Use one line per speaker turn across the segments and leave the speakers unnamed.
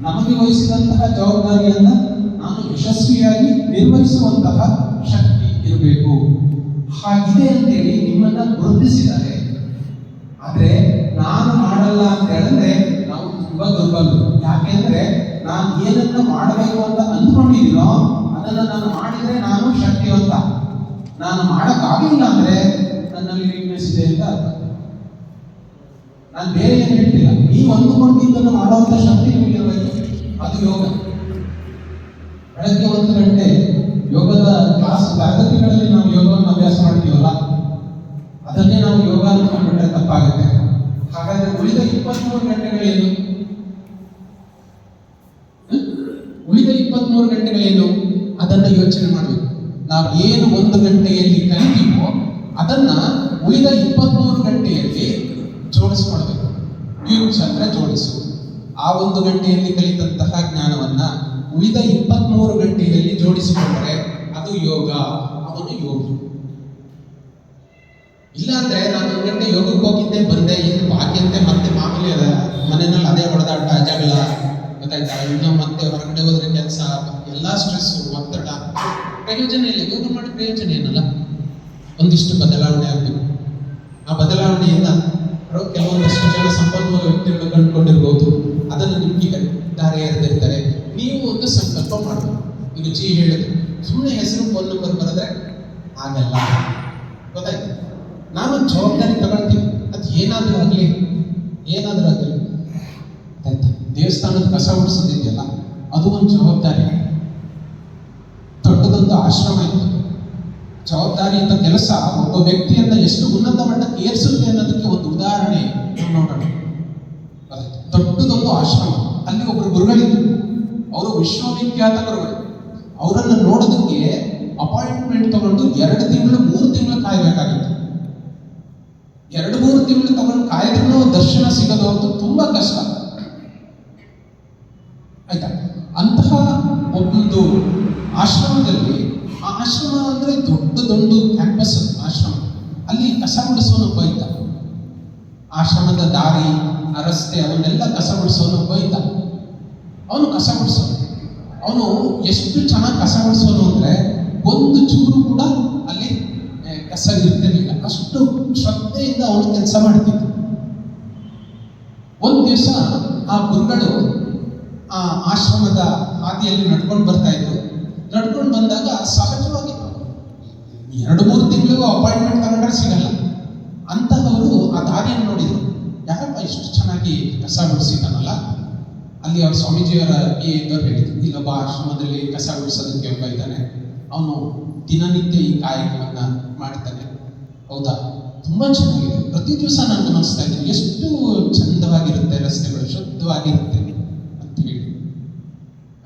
ನಮಗೆ ವಹಿಸಿದಂತಹ ಜವಾಬ್ದಾರಿಯನ್ನು ನಾನು ಯಶಸ್ವಿಯಾಗಿ ನಿರ್ವಹಿಸುವಂತಹ ಶಕ್ತಿ ಇರಬೇಕು. ಹಾಗಿದೆ ಅಂತೇಳಿ ನಿಮ್ಮನ್ನ ಗುರುತಿಸಿದ್ದಾರೆ. ಆದ್ರೆ ನಾನು ಮಾಡಲ್ಲ ಅಂತ ಹೇಳಿದ್ರೆ ನಾವು ತುಂಬಾ ದುರ್ಬಲರು. ಯಾಕೆಂದ್ರೆ ನಾನು ಏನನ್ನ ಮಾಡಬೇಕು ಅಂತ ಅಂದ್ಕೊಂಡಿದ್ದೀನೋ ಅದನ್ನ ನಾನು ಮಾಡಿದ್ರೆ ನಾನು ಶಕ್ತಿವಂತ. ನಾನು ಮಾಡಕ್ಕಾಗಿಲ್ಲ ಅಂದ್ರೆ ನನ್ನಲ್ಲಿ ವೀಕ್ನೆಸ್ ಇದೆ ಅಂತ ಅರ್ಥ. ನಾನು ಬೇರೆ ಏನು ಹೇಳ್ತಿಲ್ಲ, ನೀವು ಅಂದುಕೊಂಡಿದ್ದನ್ನು ಮಾಡುವಂತ ಶಕ್ತಿ ನಿಮಗಿರಬೇಕು. ಅದು ಯೋಗ. ಬೆಳಗ್ಗೆ 1 ಗಂಟೆ ಯೋಗದ ಕ್ಲಾಸ್ ತರಗತಿಗಳಲ್ಲಿ ನಾವು ಯೋಗವನ್ನು ಅಭ್ಯಾಸ ಮಾಡ್ತೀವಲ್ಲ, ಅದನ್ನೇ ನಾವು ಯೋಗ ಅಂದ್ಕೊಂಡ್ಬಿಟ್ರೆ ತಪ್ಪಾಗುತ್ತೆ. ಹಾಗಾದ್ರೆ ಉಳಿದ 23 ಗಂಟೆಗಳೇನು? ಉಳಿದ 23 ಗಂಟೆಗಳೇನು ಅದನ್ನ ಯೋಚನೆ ಮಾಡಬೇಕು. ನಾವು ಏನು 1 ಗಂಟೆಯಲ್ಲಿ ಕಲಿತೀವೋ ಅದನ್ನ ಉಳಿದ 23 ಗಂಟೆಯಲ್ಲಿ ಜೋಡಿಸ್ಕೊಳ್ಬೇಕು. ಯೂಸ್ ಅಂದ್ರೆ ಜೋಡಿಸು. ಆ 1 ಗಂಟೆಯಲ್ಲಿ ಕಲಿತಂತಹ ಜ್ಞಾನವನ್ನ ಉಳಿದ 23 ಗಂಟೆಯಲ್ಲಿ ಜೋಡಿಸಿಕೊಂಡ್ರೆ ಅದು ಯೋಗ. ಅವನು ಯೋಗಿ. ಇಲ್ಲಾಂದ್ರೆ ನಾನು 1 ಗಂಟೆ ಯೋಗಕ್ಕೆ ಹೋಗಿದ್ದೆ ಬಂದೆ, ಇನ್ನು ಬಾಕಿ ಅಂತೆ ಮತ್ತೆ ಮಾಮೂಲಿ ಅದ ಮನೆಯಲ್ಲಿ ಅದೇ ಹೊಡೆದಾಟ ಜಗಳ ಗೊತ್ತಾಯ್ತಾ. ಇನ್ನು ಮತ್ತೆ ಹೊರಗಡೆ ಹೋದ್ರೆ ಕೆಲಸ, ಎಲ್ಲಾ ಸ್ಟ್ರೆಸ್, ಒತ್ತಡ, ಪ್ರಯೋಜನ ಇಲ್ಲ. ಯೋಗ ಮಾಡಿ ಪ್ರಯೋಜನ ಏನಲ್ಲ. ಒಂದಿಷ್ಟು ಬದಲಾವಣೆ ಆಗಬೇಕು. ಆ ಬದಲಾವಣೆಯಿಂದ ಕೆಲವೊಂದಷ್ಟು ಜನ ಸಂಪನ್ಮೂಲ ವ್ಯಕ್ತಿಗಳು ಕಂಡುಕೊಂಡಿರ್ಬೋದು. ಅದನ್ನು ನಿಮ್ಗೆ ದಾರಿ ಎರೆದಿರ್ತಾರೆ. ನೀವು ಒಂದು ಸಂಕಲ್ಪ ಮಾಡಬೇಕು. ಈಗ ಜಿ ಹೇಳಿದ್ರು, ಸುಮ್ಮನೆ ಹೆಸರು ಫೋನ್ ನಂಬರ್ ಬರೆದ್ರೆ ಆಗಲ್ಲ. ಗೊತ್ತಾಯ್ತು? ನಾವೊಂದು ಜವಾಬ್ದಾರಿ ತಗೊಳ್ತೀವಿ. ಅದು ಏನಾದ್ರೂ ಆಗಲಿ ಆಯ್ತಾ. ದೇವಸ್ಥಾನದ ಕಸ ಹೊಡಿಸೋದಿದೆಯಲ್ಲ, ಅದು ಒಂದು ಜವಾಬ್ದಾರಿ. ದೊಡ್ಡದೊಂದು ಆಶ್ರಮ ಇತ್ತು. ಜವಾಬ್ದಾರಿಯಿಂದ ಕೆಲಸ ಒಬ್ಬ ವ್ಯಕ್ತಿಯನ್ನ ಎಷ್ಟು ಉನ್ನತ ಮಟ್ಟಕ್ಕೆ ಏರಿಸುತ್ತೆ ಅನ್ನೋದಕ್ಕೆ ಒಂದು ಉದಾಹರಣೆ ನೋಡೋಣ. ದೊಡ್ಡದೊಂದು ಆಶ್ರಮ, ಅಲ್ಲಿ ಒಬ್ಬರು ಗುರುಗಳಿದ್ರು. ಅವರು ವಿಶ್ವವಿಖ್ಯಾತ ಗುರುಗಳು. ಅವರನ್ನು ನೋಡೋದಕ್ಕೆ ಅಪಾಯಿಂಟ್ಮೆಂಟ್ ತಗೊಂಡು 2 ತಿಂಗಳು 3 ತಿಂಗಳು ಕಾಯಬೇಕಾಗಿತ್ತು. 2-3 ತಿಂಗಳು ತಗೊಂಡು ಕಾಯ್ದ್ರೂ ದರ್ಶನ ಸಿಗೋದು ಅಂತೂ ತುಂಬಾ ಕಷ್ಟ. ಆಯ್ತಾ? ಅಂತಹ ಒಂದು ಆಶ್ರಮದಲ್ಲಿ, ಆ ಆಶ್ರಮ ಅಂದ್ರೆ ದೊಡ್ಡ ಕ್ಯಾಂಪಸ್ ಆಶ್ರಮ. ಅಲ್ಲಿ ಕಸ ಗುಡಿಸೋನೊಬ್ಬ ಇದ್ದ. ಆಶ್ರಮದ ದಾರಿ, ಆ ರಸ್ತೆ, ಅವನ್ನೆಲ್ಲ ಕಸ ಗುಡಿಸೋನೊಬ್ಬ ಇದ್ದ. ಅವನು ಕಸ ಗುಡಿಸೋನು. ಅವನು ಎಷ್ಟು ಚೆನ್ನಾಗಿ ಕಸ ಗುಡಿಸೋನು ಅಂದ್ರೆ ಒಂದು ಚೂರು ಕೂಡ ಅಲ್ಲಿ ಕಸ ಇರ್ತಿರ್ಲಿಲ್ಲ. ಅಷ್ಟು ಶ್ರದ್ಧೆಯಿಂದ ಅವನು ಕೆಲಸ ಮಾಡ್ತಿದ್ದ. ಒಂದು ದಿವಸ ಆ ಗುರುಗಳು ಆ ಆಶ್ರಮದ ಹಾದಿಯಲ್ಲಿ ನಡ್ಕೊಂಡು ಬರ್ತಾ ಇದ್ರು. ನಡ್ಕೊಂಡು ಬಂದಾಗ ಸಹಜವಾಗಿ 2-3 ತಿಂಗಳು ಅಪಾಯಿಂಟ್ಮೆಂಟ್ ತಗೊಂಡ್ರೆ ಸಿಗಲ್ಲ. ಅಂತಹವರು ಆ ದಾರಿಯನ್ನು ನೋಡಿದ್ರು. ಯಾರಪ್ಪ ಇಷ್ಟು ಚೆನ್ನಾಗಿ ಕಸ ಗುಡಿಸಿದಾನಲ್ಲ. ಅಲ್ಲಿ ಅವ್ರ ಸ್ವಾಮೀಜಿಯವರ ಇದ್ದವ್ರು ಹೇಳಿದ್ರು, ಇಲ್ಲೊಬ್ಬ ಆಶ್ರಮದಲ್ಲಿ ಕಸ ಗುಡಿಸೋದಕ್ಕೆ ಒಬ್ಬ ಇದ್ದಾನೆ, ಅವನು ದಿನನಿತ್ಯ ಈ ಕಾಯಕವನ್ನ ಮಾಡ್ತಾನೆ. ಹೌದಾ? ತುಂಬಾ ಚೆನ್ನಾಗಿದೆ. ಪ್ರತಿ ದಿವಸ ನಾನು ಗಮನಿಸ್ತಾ ಇದ್ದೀನಿ, ಎಷ್ಟು ಚಂದವಾಗಿರುತ್ತೆ ರಸ್ತೆಗಳು, ಶುದ್ಧವಾಗಿರುತ್ತೆ ಅಂತ ಹೇಳಿ.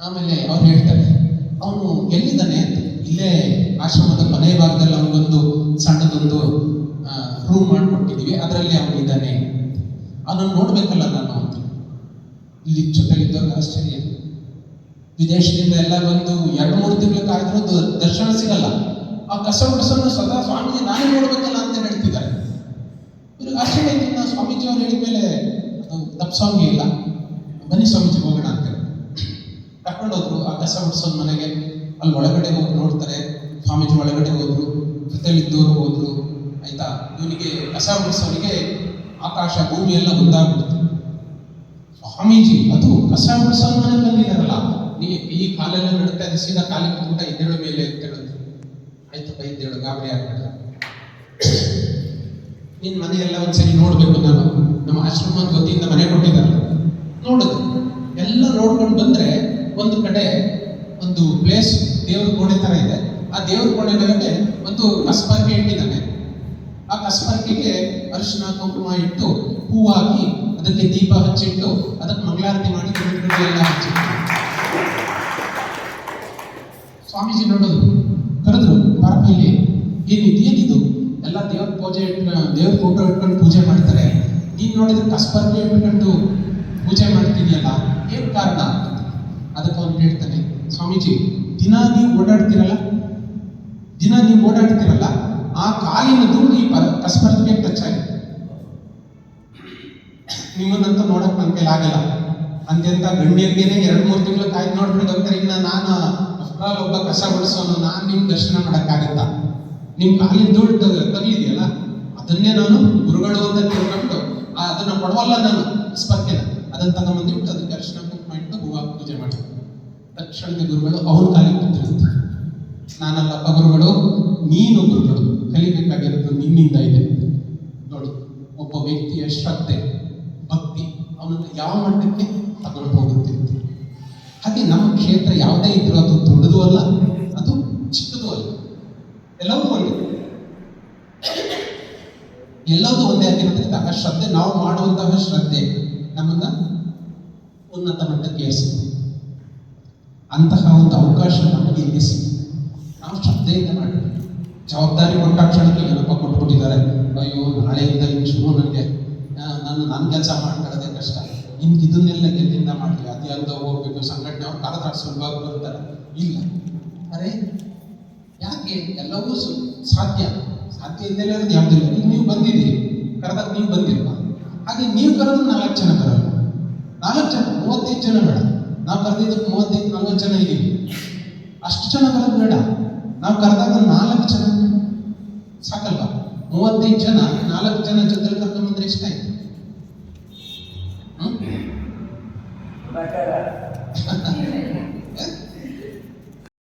ಆಮೇಲೆ ಅವ್ರು ಹೇಳ್ತಾರೆ, ಅವನು ಎಲ್ಲಿದ್ದಾನೆ ಅಂತ. ಇಲ್ಲೇ ಆಶ್ರಮದ ಕೊನೆ ಭಾಗದಲ್ಲಿ ಅವನಿಗೊಂದು ಸಣ್ಣದೊಂದು ರೂಮ್ ಮಾಡಿಕೊಟ್ಟಿದ್ದೀವಿ, ಅದರಲ್ಲಿ ಅವನಿದ್ದಾನೆ. ಅವನನ್ನು ನೋಡ್ಬೇಕಲ್ಲ ನಾನು ಅಂತ. ಇಲ್ಲಿ ಜೊತೆಲಿದ್ದವ್ರಿಗೆ ಆಶ್ಚರ್ಯ. ವಿದೇಶದಿಂದ ಎಲ್ಲ ಬಂದು 2-3 ತಿಂಗಳು ಕಾಯ್ದ್ರು ದರ್ಶನ ಸಿಗಲ್ಲ. ಆ ಕಸ ಗುಡಿಸೋನು ಸ್ವತಃ ಸ್ವಾಮೀಜಿ ನಾನೇ ನೋಡ್ಬೇಕಲ್ಲ ಅಂತ ಹೇಳ್ತಿದ್ದಾರೆ. ಇವ್ರಿಗೆ ಆಶ್ಚರ್ಯ ಆಯ್ತು. ಸ್ವಾಮೀಜಿ ಅವ್ರು ಹೇಳಿದ್ಮೇಲೆ ಅದು ತಪ್ಪಿಸೋಂಗೆ ಇಲ್ಲ. ಬನ್ನಿ ಸ್ವಾಮೀಜಿ ಹೋಗೋಣ ಅಂತ ಕರ್ಕೊಂಡು ಹೋದ್ರು. ಆ ಕಸ ಗುಡಿಸೋನ್ ಮನೆಗೆ. ಅಲ್ಲಿ ಒಳಗಡೆ ಹೋಗಿ ನೋಡ್ತಾರೆ. ಸ್ವಾಮೀಜಿ ಒಳಗಡೆ ಹೋದ್ರು, ಜೊತೆಲಿದ್ದವರು ಹೋದ್ರು. ಆಯ್ತಾ? ಇವನಿಗೆ ಕಸ ಗುಡಿಸೋನಿಗೆ ಆಕಾಶ ಭೂಮಿ ಎಲ್ಲ ಒಂದಾಗ್ಬಿಡ್ತು. ಸ್ವಾಮೀಜಿ ಅದು ಕಸ ಗುಡಿಸೋನ್ ಮನೆ ಬಂದಿದ್ದಾರಲ್ಲ, ಈ ಕಾಲೆಲ್ಲ ನಡುತ್ತೆ, ಅದು ಸೀದಾ ಕಾಲಿಗೆ ಊಟ ಇದ್ದೇಳು ಮೇಲೆ ಅಂತ ಹೇಳಿದ್ರು. ಆಯ್ತಪ್ಪ ಇದ್ದೇಳು, ಗಾಬರಿ ಆಗ್ಬೇಡ, ನಿನ್ ಮನೆಯೆಲ್ಲ ಒಂದ್ಸರಿ ನೋಡ್ಬೇಕು ನಾನು. ನಮ್ಮ ಆಶ್ರಮದ ವತಿಯಿಂದ ಮನೆ ಕೊಟ್ಟಿದ್ದಾರಲ್ಲ, ನೋಡಿದ್ರು. ಎಲ್ಲ ನೋಡ್ಕೊಂಡು ಬಂದ್ರೆ ಒಂದು ಕಡೆ ಒಂದು ಪ್ಲೇಸ್ ದೇವ್ರ ಕೋಣೆ ತರ ಇದೆ. ಆ ದೇವ್ರ ಕೋಣೆ ಮೇಲೆ ಒಂದು ಕಸ್ಬರ್ಗೆ ಇಟ್ಟಿದ್ದಾನೆ. ಆ ಕಸ್ಬರ್ಗೆಗೆ ಅರಿಶಿನ ಕುಂಕುಮ ಇಟ್ಟು ಹೂವು ಹಾಕಿ ಅದಕ್ಕೆ ದೀಪ ಹಚ್ಚಿಟ್ಟು ಅದಕ್ಕೆ ಮಂಗಳಾರತಿ ಮಾಡಿ ಎಲ್ಲ ಹಚ್ಚಿ. ಸ್ವಾಮೀಜಿ ನೋಡೋದು, ಕರೆದ್ರು, ಪಾರಪ್ಪ ಇಲ್ಲಿ ಏನಿದು ಎಲ್ಲ ದೇವ್ರ ಪೂಜೆ ದೇವ್ರ ಫೋಟೋ ಇಟ್ಕೊಂಡು ಪೂಜೆ ಮಾಡ್ತಾರೆ, ನೀನ್ ನೋಡಿದ್ರೆ ಕಸ್ಬರ್ಗೆ ಇಟ್ಕೊಂಡು ಪೂಜೆ ಮಾಡ್ತಿದ್ಯಲ್ಲ, ಏನ್ ಕಾರಣ? ಅದಕ್ಕೆ ಅವ್ನು ಹೇಳ್ತಾನೆ, ಸ್ವಾಮೀಜಿ ದಿನ ನೀವು ಓಡಾಡ್ತಿರಲ್ಲ, ಆ ಕಾಲಿನ ಧೂಳು ಈ ಕಸ್ಬರ್ಗೆ ಟಚ್ ಆಗಿದೆ. ನಿಮ್ಮನ್ನಂತೂ ನೋಡಕ್ ನನ್ನ ಕೈಲಿ ಆಗಲ್ಲ. ಅಂತೆಂತ ಗಣ್ಯರಿಗೇನೆ 2-3 ತಿಂಗಳು ಕಾಯ್ದು ನೋಡ್ಬಿಟ್ಟು ಹೋಗ್ತಾರೆ. ಇನ್ನ ನಾನು ಅಫ್ರಾಲ್ ಒಬ್ಬ ಕಸ ಬಿಡಿಸೋನು, ನಾನು ನಿಮ್ ದರ್ಶನ ಮಾಡಕ್ಕಾಗತ್ತಾ? ನಿಮ್ ಕಾಲಿನ ಧೂಳು ತಗಲಿದೆಯಲ್ಲ, ಅದನ್ನೇ ನಾನು ಗುರುಗಳು ಅಂತ ತಿಳ್ಕೊಂಡು ಅದನ್ನ ಕೊಡವಲ್ಲ ನಾನು ಸ್ಪರ್ಧೆನ, ಅದನ್ನ ತಗೊಂಬಂದ್ಬಿಟ್ಟು ಅದಕ್ಕೆ ಅರ್ಶನ ಕುಂಕುಮ ಇಟ್ಟು ಹೂವು ಪೂಜೆ ಮಾಡಿ ತಕ್ಷಣದ ಗುರುಗಳು ಅವನ ಕಾಲಿಗೆ ಬಿದ್ದಿರುತ್ತೆ. ನಾನಲ್ಲಪ್ಪ ಗುರುಗಳು, ನೀನು ಗುರುಗಳು, ಕಲಿಬೇಕಾಗಿರೋದು ನಿನ್ನಿಂದ ಇದೆ. ನೋಡಿ, ಒಬ್ಬ ವ್ಯಕ್ತಿಯ ಶ್ರದ್ಧೆ ಭಕ್ತಿ ಅವನನ್ನು ಯಾವ ಮಟ್ಟಕ್ಕೆ ತಗೊಂಡು ಹೋಗುತ್ತೆ. ಹಾಗೆ ನಮ್ಮ ಕ್ಷೇತ್ರ ಯಾವುದೇ ಇದ್ರೂ ಅದು ದೊಡ್ಡದು ಅಲ್ಲ, ಅದು ಚಿಕ್ಕದು ಅಲ್ಲ, ಎಲ್ಲವೂ ಒಂದೇ. ಎಲ್ಲವೂ ಒಂದೇ ಆಗಿರೋದ್ರಿಂದ ಆ ಶ್ರದ್ಧೆ, ನಾವು ಮಾಡುವಂತಹ ಶ್ರದ್ಧೆ ನಮ್ಮನ್ನ ಉನ್ನತ ಮಟ್ಟಕ್ಕೆ ಏರಿಸುತ್ತೆ. ಅಂತಹ ಒಂದು ಅವಕಾಶ ನಮಗೆ ಇಲ್ಲಿ ಸಿಗುತ್ತೆ. ನಾವು ಶ್ರದ್ಧೆಯಿಂದ ಮಾಡಬೇಕು. ಜವಾಬ್ದಾರಿ ಕೊಟ್ಟ ಕ್ಷಣಕ್ಕೆ ಏನಪ್ಪ ಕೊಟ್ಬಿಟ್ಟಿದ್ದಾರೆ, ಅಯ್ಯೋ ನಾಳೆಯಿಂದ ಇನ್ನು ಶುರು, ನನಗೆ ನನ್ನ ಕೆಲಸ ಮಾಡ್ಕೊಳ್ಳೋದೇ ಕಷ್ಟ, ನಿಮ್ಗೆ ಇದನ್ನೆಲ್ಲ ಎಲ್ಲಿಂದ ಮಾಡಲಿ, ಅದ್ಯಾವುದೋ ಹೋಗ್ಬೇಕು ಸಂಘಟನೆ ಅವ್ರು ಕರೆದ್ರೆ ಸುಲಭವಾಗಿ ಬರ್ತಾರೆ. ಇಲ್ಲ, ಅರೆ ಯಾಕೆ ಎಲ್ಲವೂ ಸಾಧ್ಯ ಇದ್ದಲೇ ಇರೋದು ಯಾವುದಿಲ್ಲ. ಈಗ ನೀವು ಬಂದಿದ್ದೀರಿ, ಕರೆದಾಗ ನೀವು ಬಂದಿಲ್ವಾ? ಹಾಗೆ ನೀವು ಕರೆದ್ರೆ 4 ಜನ ಬರೋಲ್ಲ, 4 ಜನ 35 ಜನ ಬೇಡ. ನಾವು ಕರೆದಿದ್ದಕ್ಕೆ 35-40 ಜನ ಇದ್ದೀವಿ, ಅಷ್ಟು ಜನ ಬರೋದು ಬೇಡ. ನಾವು ಕರೆದಾಗ 4 ಜನ ಸಾಕಲ್ವಾ? 35 ಜನ 4 ಜನ ಜೊತೆಲಿ ಕರ್ಕೊಂಡ್ಬಂದ್ರೆ ಎಷ್ಟಾಯ್ತು?